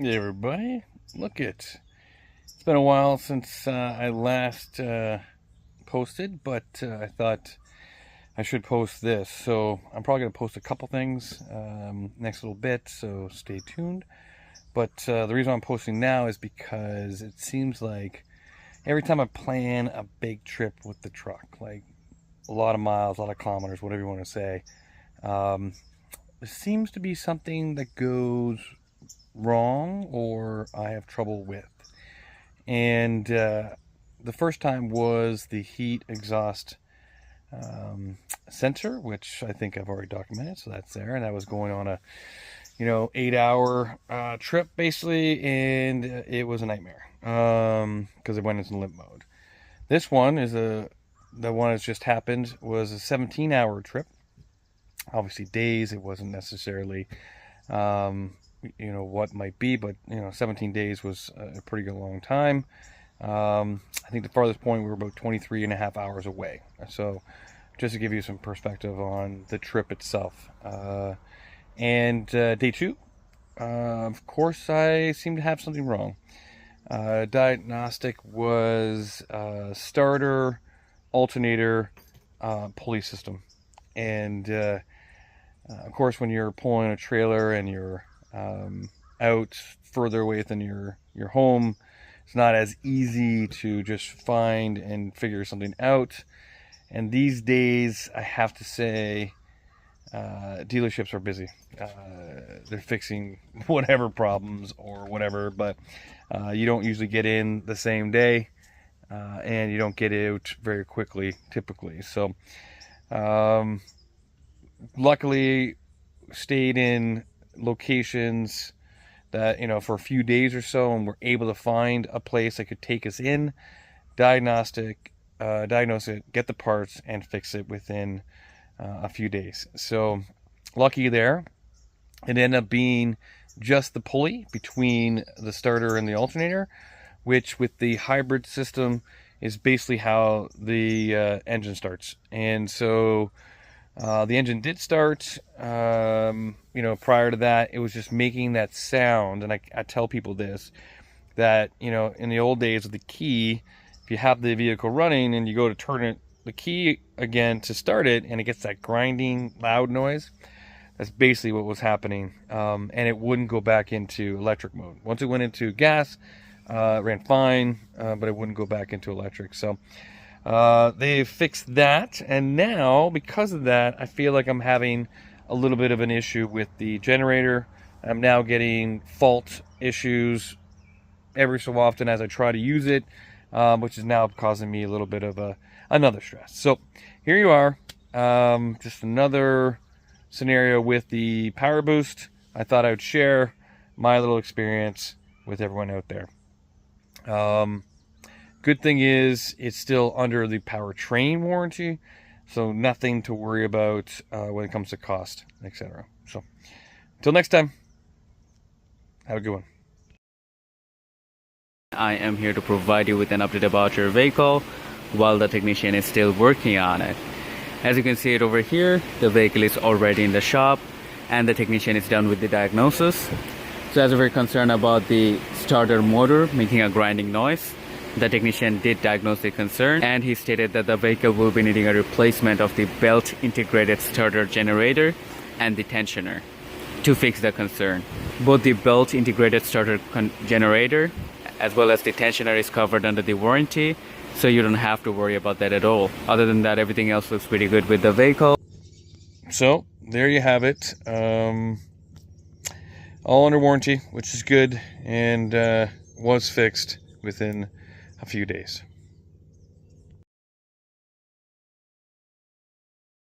Hey everybody, it's been a while since I last posted, but I thought I should post this. So I'm probably going to post a couple things next little bit, so stay tuned. But the reason I'm posting now is because it seems like every time I plan a big trip with the truck, like a lot of miles, a lot of kilometers, whatever you want to say, um, there seems to be something that goes wrong or I have trouble with. And the first time was the heat exhaust sensor, which I think I've already documented, so that's there. And I was going on a 8-hour trip basically, and it was a nightmare because it went into limp mode. This one is the one that's just happened was a 17-hour trip. Obviously days, it wasn't necessarily what might be, but 17 days was a pretty good long time. I think the farthest point we were about 23 and a half hours away. So just to give you some perspective on the trip itself. And day two, of course, I seem to have something wrong. Diagnostic was starter, alternator, pulley system. And of course, when you're pulling a trailer and you're out further away than your home, it's not as easy to just find and figure something out. And these days, I have to say, dealerships are busy. They're fixing whatever problems or whatever, but you don't usually get in the same day, and you don't get out very quickly, typically. So luckily stayed in locations that for a few days or so, and we're able to find a place that could take us in, diagnose it, get the parts, and fix it within a few days. So lucky there. It ended up being just the pulley between the starter and the alternator, which with the hybrid system is basically how the engine starts. And so the engine did start, prior to that, it was just making that sound. And I tell people this, that, in the old days with the key, if you have the vehicle running and you go to turn it, the key again to start it, and it gets that grinding, loud noise, that's basically what was happening. And it wouldn't go back into electric mode. Once it went into gas, it ran fine, but it wouldn't go back into electric. So they fixed that, and now because of that, I feel like I'm having a little bit of an issue with the generator. I'm now getting fault issues every so often as I try to use it, which is now causing me a little bit of another stress. So here you are, just another scenario with the Power Boost. I thought I would share my little experience with everyone out there. Good thing is it's still under the powertrain warranty, so nothing to worry about when it comes to cost, etc. So until next time, have a good one. I am here to provide you with an update about your vehicle while the technician is still working on it. As you can see it over here, the vehicle is already in the shop and the technician is done with the diagnosis. So as we're concerned about the starter motor making a grinding noise, the technician did diagnose the concern, and he stated that the vehicle will be needing a replacement of the belt integrated starter generator and the tensioner to fix the concern. Both the belt integrated starter generator as well as the tensioner is covered under the warranty, so you don't have to worry about that at all. Other than that, everything else looks pretty good with the vehicle. So there you have it, all under warranty, which is good, and was fixed within a few days.